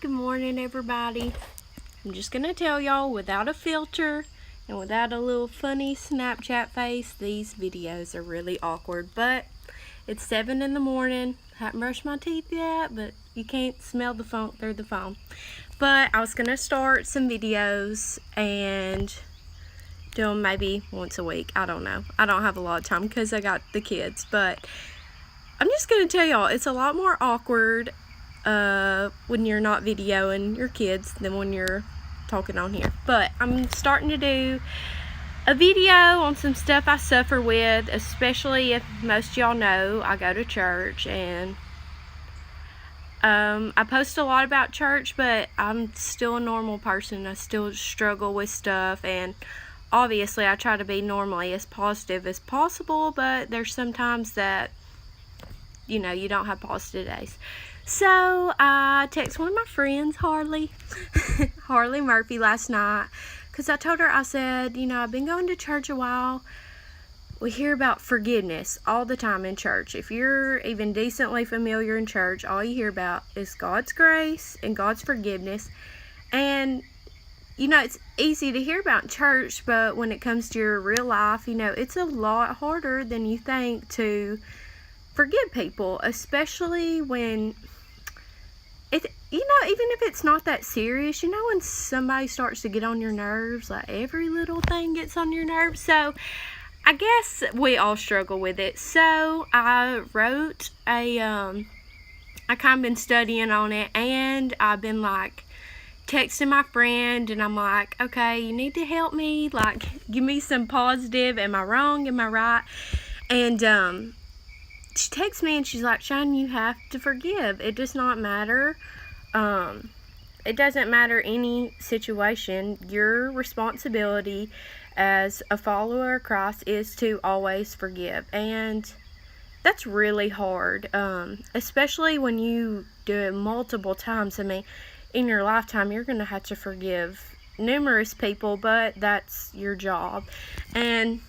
good morning everybody. I'm just gonna tell y'all, without a filter and without a little funny Snapchat face, these videos are really awkward. But it's 7 in the morning. Haven't brushed my teeth yet, but you can't smell the funk through the phone. But I was gonna start some videos and do them maybe once a week. I don't know. I don't have a lot of time because I got the kids, but I'm just gonna tell y'all, it's a lot more awkward when you're not videoing your kids than when you're talking on here. But I'm starting to do a video on some stuff I suffer with, especially if most of y'all know I go to church, and I post a lot about church, but I'm still a normal person. I still struggle with stuff, and obviously I try to be normally as positive as possible, but there's sometimes that you don't have positive days. So I texted one of my friends, Harley Murphy, last night, because I told her, I said, I've been going to church a while. We hear about forgiveness all the time in church. If you're even decently familiar in church, all you hear about is God's grace and God's forgiveness. And it's easy to hear about in church, but when it comes to your real life, it's a lot harder than you think to forgive people, especially when even if it's not that serious, when somebody starts to get on your nerves, like every little thing gets on your nerves. So I guess we all struggle with it. So I wrote I kind of been studying on it, and I've been like texting my friend, and I'm like, okay, you need to help me, like give me some positive. Am I wrong? Am I right? And she texts me and she's like, Shine, you have to forgive. It does not matter. It doesn't matter any situation. Your responsibility as a follower of Christ is to always forgive. And that's really hard, especially when you do it multiple times. I mean, in your lifetime, you're going to have to forgive numerous people, but that's your job. And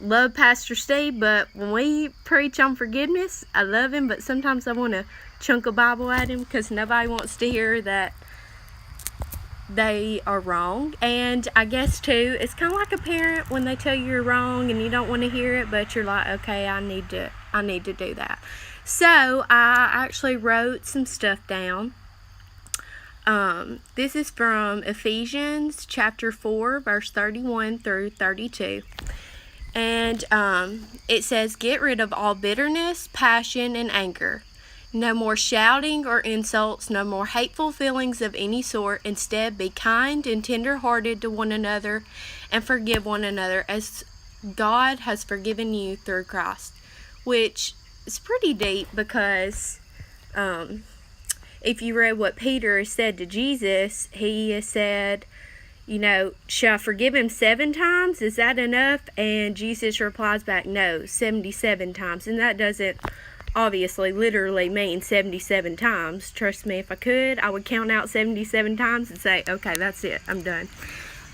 love Pastor Steve, but when we preach on forgiveness, I love him, but sometimes I want to chunk a Bible at him because nobody wants to hear that they are wrong. And I guess too, it's kind of like a parent when they tell you you're wrong and you don't want to hear it, but you're like, okay, I need to do that. So I actually wrote some stuff down. This is from Ephesians chapter 4, verse 31 through 32. And it says, get rid of all bitterness, passion, and anger. No more shouting or insults, no more hateful feelings of any sort. Instead, be kind and tender-hearted to one another and forgive one another as God has forgiven you through Christ. Which is pretty deep, because if you read what Peter said to Jesus, he has said, shall I forgive him 7 times? Is that enough? And Jesus replies back, no, 77 times. And that doesn't obviously literally mean 77 times. Trust me, if I could, I would count out 77 times and say, okay, that's it, I'm done.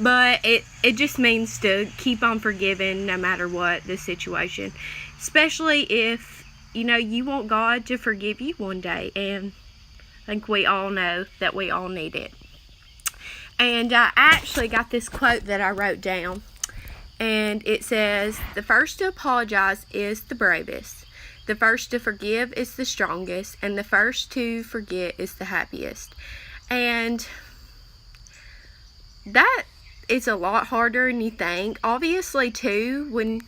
But it just means to keep on forgiving no matter what the situation. Especially if, you want God to forgive you one day. And I think we all know that we all need it. And I actually got this quote that I wrote down. And it says, the first to apologize is the bravest. The first to forgive is the strongest. And the first to forget is the happiest. And that is a lot harder than you think. Obviously, too,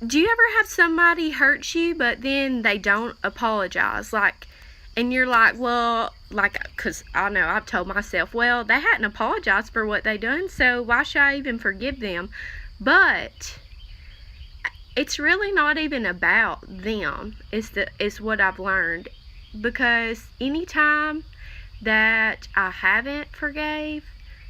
do you ever have somebody hurt you, but then they don't apologize? And you're like, well, because I know I've told myself, well, they hadn't apologized for what they done, so why should I even forgive them? But it's really not even about them, is what I've learned. Because anytime that I haven't forgave,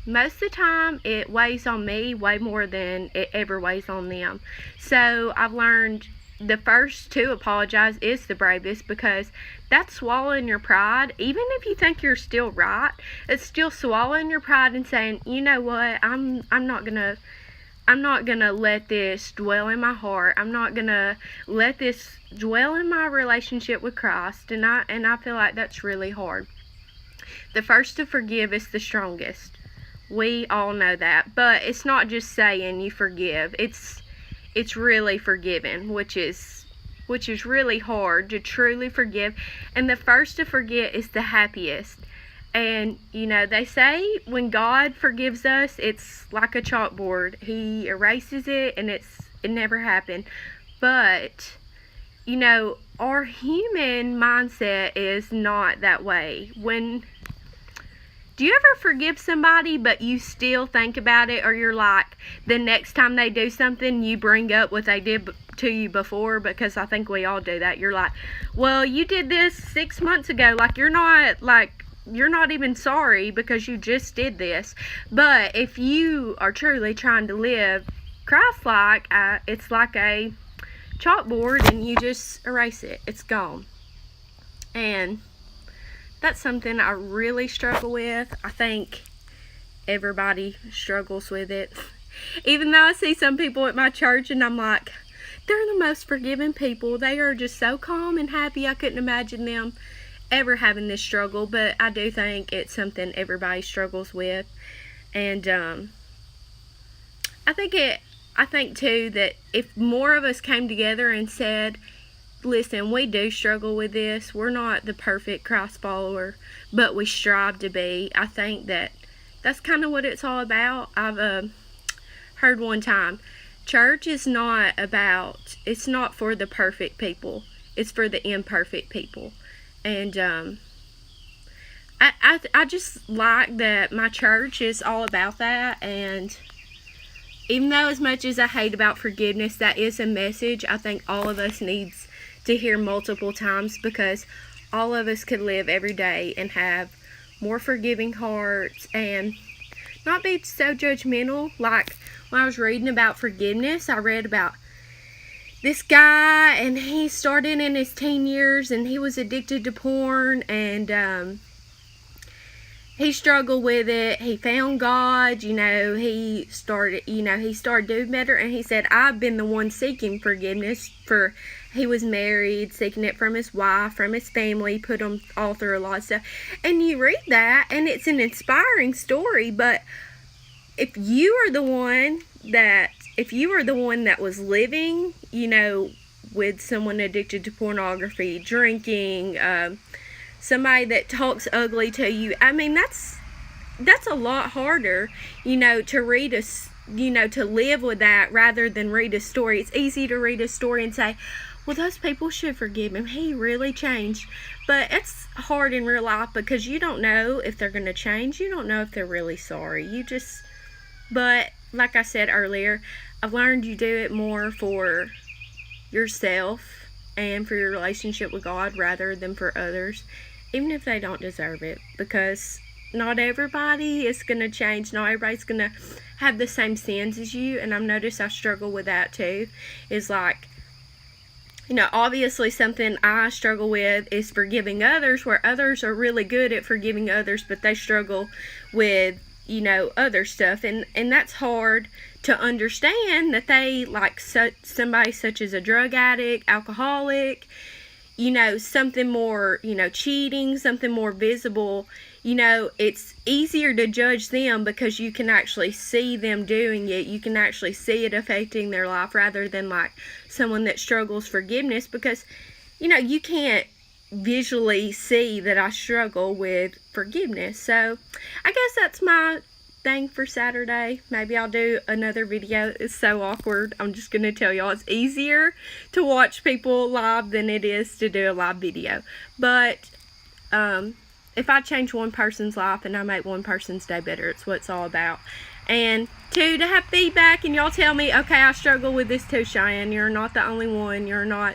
most of the time it weighs on me way more than it ever weighs on them. So I've learned the first to apologize is the bravest, because that's swallowing your pride. Even if you think you're still right, it's still swallowing your pride and saying, you know what, I'm not gonna let this dwell in my heart. I'm not gonna let this dwell in my relationship with Christ. And I feel like that's really hard. the first to forgive is the strongest. We all know that. But it's not just saying you forgive. It's really forgiving, which is really hard to truly forgive. And the first to forget is the happiest. And, you know, they say when God forgives us, it's like a chalkboard. He erases it and it never happened. But, you know, our human mindset is not that way. Do you ever forgive somebody but you still think about it, or you're like, the next time they do something, you bring up what they did to you before? Because I think we all do that. You're like, well, you did this 6 months ago. You're not even sorry because you just did this. But if you are truly trying to live Christ-like, it's like a chalkboard and you just erase it. It's gone. And that's something I really struggle with. I think everybody struggles with it. Even though I see some people at my church and I'm like, they're the most forgiving people. They are just so calm and happy. I couldn't imagine them ever having this struggle. But I do think it's something everybody struggles with. And I think too that if more of us came together and said, listen, we do struggle with this. We're not the perfect Christ follower, but we strive to be. I think that's kind of what it's all about. I've heard one time, church is not it's not for the perfect people. It's for the imperfect people. And I just like that my church is all about that. And even though as much as I hate about forgiveness, that is a message I think all of us needs to hear multiple times, because all of us could live every day and have more forgiving hearts and not be so judgmental. Like when I was reading about forgiveness, I read about this guy, and he started in his teen years and he was addicted to porn, and he struggled with it. He found God, he started doing better. And he said, I've been the one seeking forgiveness he was married, seeking it from his wife, from his family, put him all through a lot of stuff. And you read that and it's an inspiring story. But if you are the one that was living, with someone addicted to pornography, drinking, somebody that talks ugly to you, I mean, that's a lot harder, to read to live with that rather than read a story. It's easy to read a story and say, well, those people should forgive him. He really changed. But it's hard in real life because you don't know if they're going to change. You don't know if they're really sorry. But like I said earlier, I've learned you do it more for yourself and for your relationship with God rather than for others, even if they don't deserve it, because not everybody is going to change. Not everybody's going to have the same sins as you. And I've noticed I struggle with that too. Is like, obviously something I struggle with is forgiving others, where others are really good at forgiving others, but they struggle with, other stuff. And that's hard to understand, that they, like somebody such as a drug addict, alcoholic, something more, cheating, something more visible, it's easier to judge them because you can actually see them doing it. You can actually see it affecting their life, rather than like someone that struggles forgiveness, because, you can't visually see that I struggle with forgiveness. So I guess that's my thing for Saturday. Maybe I'll do another video. It's so awkward. I'm just going to tell y'all, it's easier to watch people live than it is to do a live video. But if I change one person's life and I make one person's day better, it's what it's all about. And two, to have feedback and y'all tell me, okay, I struggle with this too, Cheyenne. You're not the only one. You're not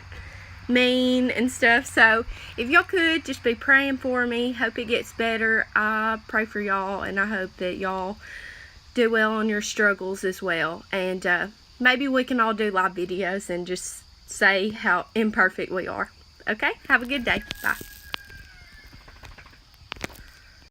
mean and stuff. So if y'all could just be praying for me, hope it gets better. I pray for y'all, and I hope that y'all do well on your struggles as well. And maybe we can all do live videos and just say how imperfect we are. Okay, have a good day. Bye.